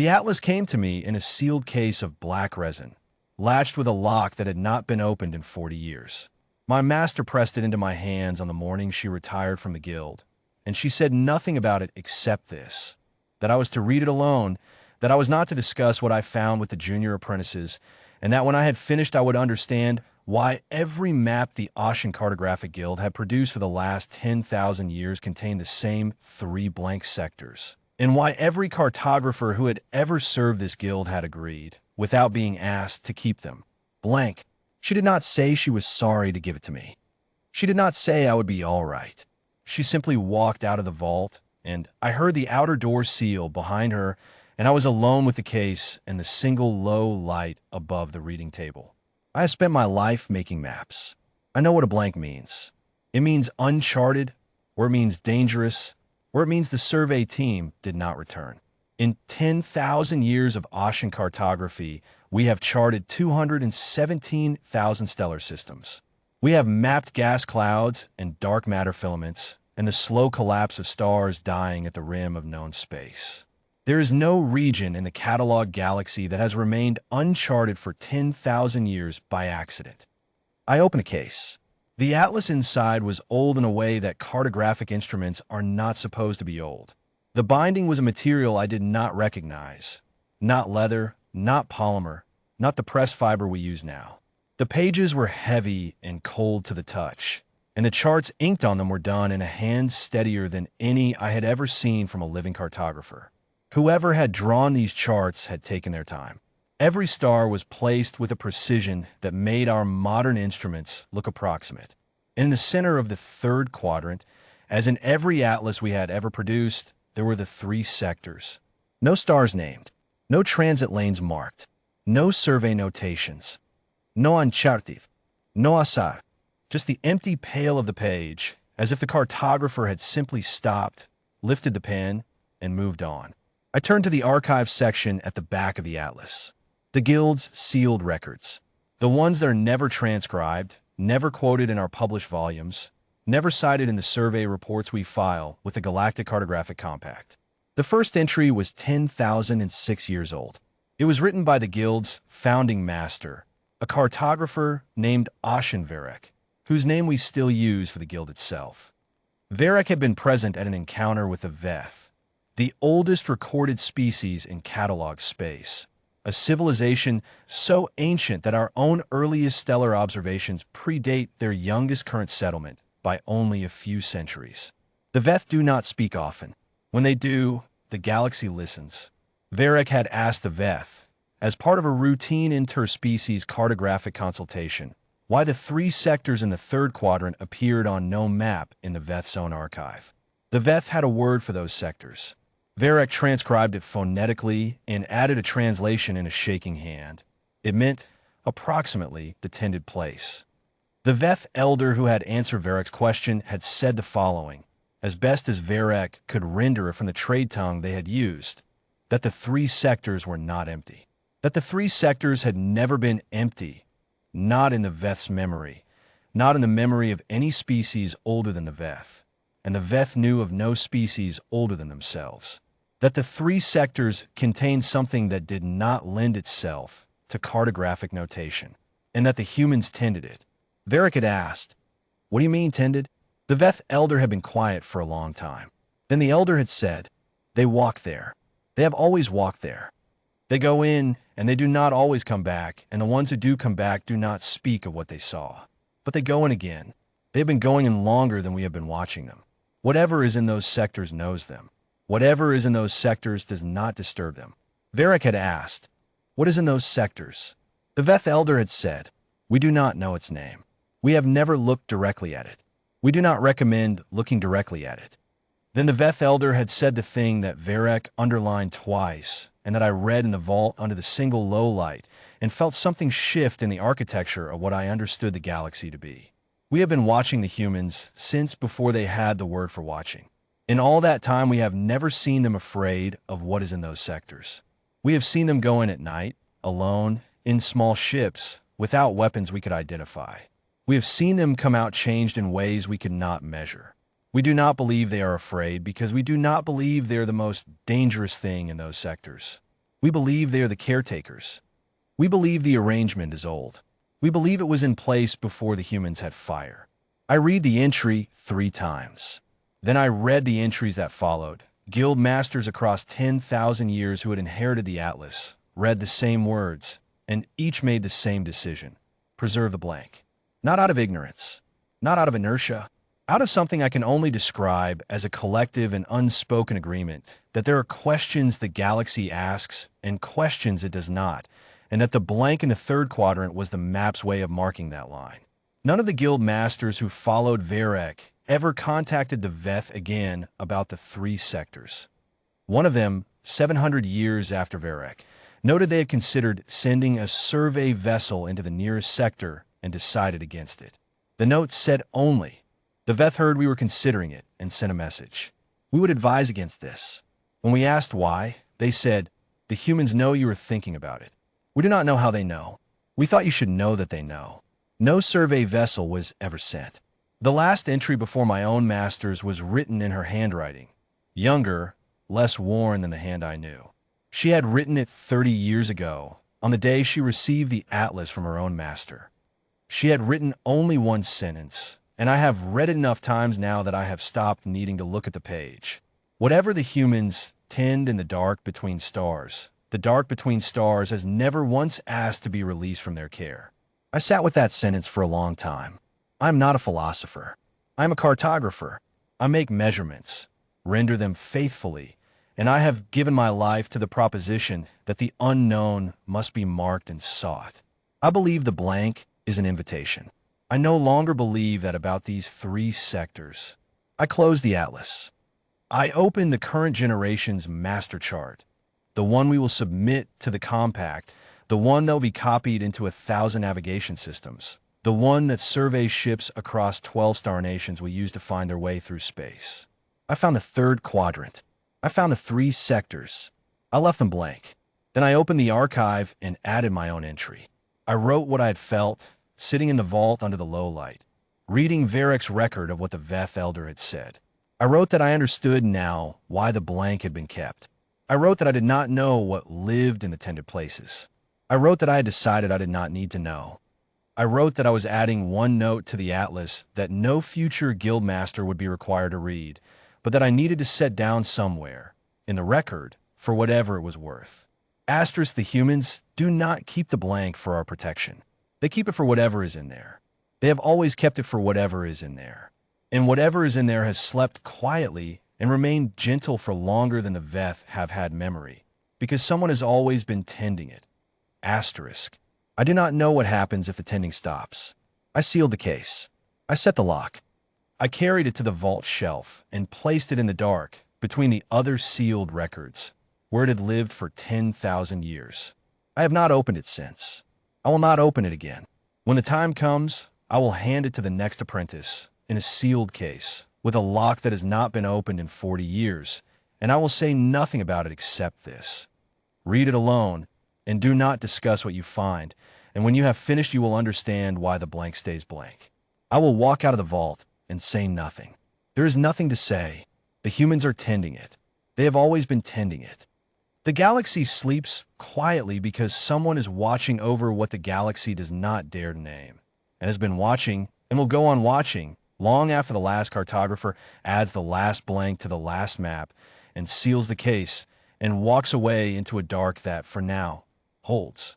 The atlas came to me in a sealed case of black resin, latched with a lock that had not been opened in 40 years. My master pressed it into my hands on the morning she retired from the guild, and she said nothing about it except this, that I was to read it alone, that I was not to discuss what I found with the junior apprentices, and that when I had finished I would understand why every map the Ossian Cartographic Guild had produced for the last 10,000 years contained the same 3 blank sectors, and why every cartographer who had ever served this guild had agreed, without being asked, to keep them blank. She did not say she was sorry to give it to me. She did not say I would be all right. She simply walked out of the vault, and I heard the outer door seal behind her, and I was alone with the case and the single low light above the reading table. I have spent my life making maps. I know what a blank means. It means uncharted, or it means dangerous, or it means the survey team did not return. In 10,000 years of Ossian cartography, we have charted 217,000 stellar systems. We have mapped gas clouds and dark matter filaments, and the slow collapse of stars dying at the rim of known space. There is no region in the catalog galaxy that has remained uncharted for 10,000 years by accident. I open a case. The atlas inside was old in a way that cartographic instruments are not supposed to be old. The binding was a material I did not recognize. Not leather, not polymer, not the press fiber we use now. The pages were heavy and cold to the touch, and the charts inked on them were done in a hand steadier than any I had ever seen from a living cartographer. Whoever had drawn these charts had taken their time. Every star was placed with a precision that made our modern instruments look approximate. In the center of the 3rd quadrant, as in every atlas we had ever produced, there were the 3 sectors. No stars named, no transit lanes marked, no survey notations, no uncharted, no azar, just the empty pale of the page, as if the cartographer had simply stopped, lifted the pen, and moved on. I turned to the archive section at the back of the atlas. The guild's sealed records. The ones that are never transcribed, never quoted in our published volumes, never cited in the survey reports we file with the Galactic Cartographic Compact. The first entry was 10,006 years old. It was written by the guild's founding master, a cartographer named Ossian, whose name we still use for the guild itself. Varek had been present at an encounter with the Veth, the oldest recorded species in catalog space, a civilization so ancient that our own earliest stellar observations predate their youngest current settlement by only a few centuries. The Veth do not speak often. When they do, the galaxy listens. Varek had asked the Veth, as part of a routine interspecies cartographic consultation, why the 3 sectors in the 3rd quadrant appeared on no map in the Veth's own archive. The Veth had a word for those sectors. Varek transcribed it phonetically and added a translation in a shaking hand. It meant, approximately, the tended place. The Veth elder who had answered Varek's question had said the following, as best as Varek could render it from the trade tongue they had used, that the 3 sectors were not empty. That the 3 sectors had never been empty, not in the Veth's memory, not in the memory of any species older than the Veth, and the Veth knew of no species older than themselves. That the 3 sectors contained something that did not lend itself to cartographic notation, and that the humans tended it. Varek had asked, "What do you mean, tended?" The Veth elder had been quiet for a long time. Then the elder had said, "They walk there. They have always walked there. They go in, and they do not always come back, and the ones who do come back do not speak of what they saw. But they go in again. They have been going in longer than we have been watching them. Whatever is in those sectors knows them. Whatever is in those sectors does not disturb them." Varek had asked, "What is in those sectors?" The Veth elder had said, "We do not know its name. We have never looked directly at it. We do not recommend looking directly at it." Then the Veth elder had said the thing that Varek underlined twice, and that I read in the vault under the single low light, and felt something shift in the architecture of what I understood the galaxy to be. We have been watching the humans since before they had the word for watching. In all that time, we have never seen them afraid of what is in those sectors. We have seen them go in at night, alone, in small ships, without weapons we could identify. We have seen them come out changed in ways we could not measure. We do not believe they are afraid because we do not believe they are the most dangerous thing in those sectors. We believe they are the caretakers. We believe the arrangement is old. We believe it was in place before the humans had fire. I read the entry 3 times. Then I read the entries that followed. Guild masters across 10,000 years who had inherited the atlas read the same words, and each made the same decision. Preserve the blank. Not out of ignorance, not out of inertia, out of something I can only describe as a collective and unspoken agreement that there are questions the galaxy asks and questions it does not, and that the blank in the 3rd quadrant was the map's way of marking that line. None of the guild masters who followed Varek ever contacted the Veth again about the 3 sectors. One of them, 700 years after Varek, noted they had considered sending a survey vessel into the nearest sector and decided against it. The note said only, "The Veth heard we were considering it and sent a message. We would advise against this." When we asked why, they said, "The humans know you are thinking about it. We do not know how they know. We thought you should know that they know." No survey vessel was ever sent. The last entry before my own master's was written in her handwriting, younger, less worn than the hand I knew. She had written it 30 years ago, on the day she received the atlas from her own master. She had written only 1 sentence, and I have read it enough times now that I have stopped needing to look at the page. Whatever the humans tend in the dark between stars, the dark between stars has never once asked to be released from their care. I sat with that sentence for a long time. I'm not a philosopher. I'm a cartographer. I make measurements, render them faithfully, and I have given my life to the proposition that the unknown must be marked and sought. I believe the blank is an invitation. I no longer believe that about these 3 sectors. I close the atlas. I open the current generation's master chart, the one we will submit to the compact, the one that will be copied into 1,000 navigation systems, the one that surveys ships across 12 star nations will use to find their way through space. I found the 3rd quadrant. I found the 3 sectors. I left them blank. Then I opened the archive and added my own entry. I wrote what I had felt, sitting in the vault under the low light, reading Varek's record of what the Veth elder had said. I wrote that I understood now why the blank had been kept. I wrote that I did not know what lived in the tended places. I wrote that I had decided I did not need to know. I wrote that I was adding 1 note to the atlas that no future guildmaster would be required to read, but that I needed to set down somewhere, in the record, for whatever it was worth. Asterisk, the humans do not keep the blank for our protection. They keep it for whatever is in there. They have always kept it for whatever is in there. And whatever is in there has slept quietly and remained gentle for longer than the Veth have had memory, because someone has always been tending it. Asterisk. I do not know what happens if the tending stops. I sealed the case. I set the lock. I carried it to the vault shelf and placed it in the dark between the other sealed records, where it had lived for 10,000 years. I have not opened it since. I will not open it again. When the time comes, I will hand it to the next apprentice in a sealed case with a lock that has not been opened in 40 years, and I will say nothing about it except this. Read it alone, and do not discuss what you find, and when you have finished you will understand why the blank stays blank. I will walk out of the vault and say nothing. There is nothing to say. The humans are tending it. They have always been tending it. The galaxy sleeps quietly because someone is watching over what the galaxy does not dare to name, and has been watching and will go on watching long after the last cartographer adds the last blank to the last map and seals the case and walks away into a dark that, for now, holds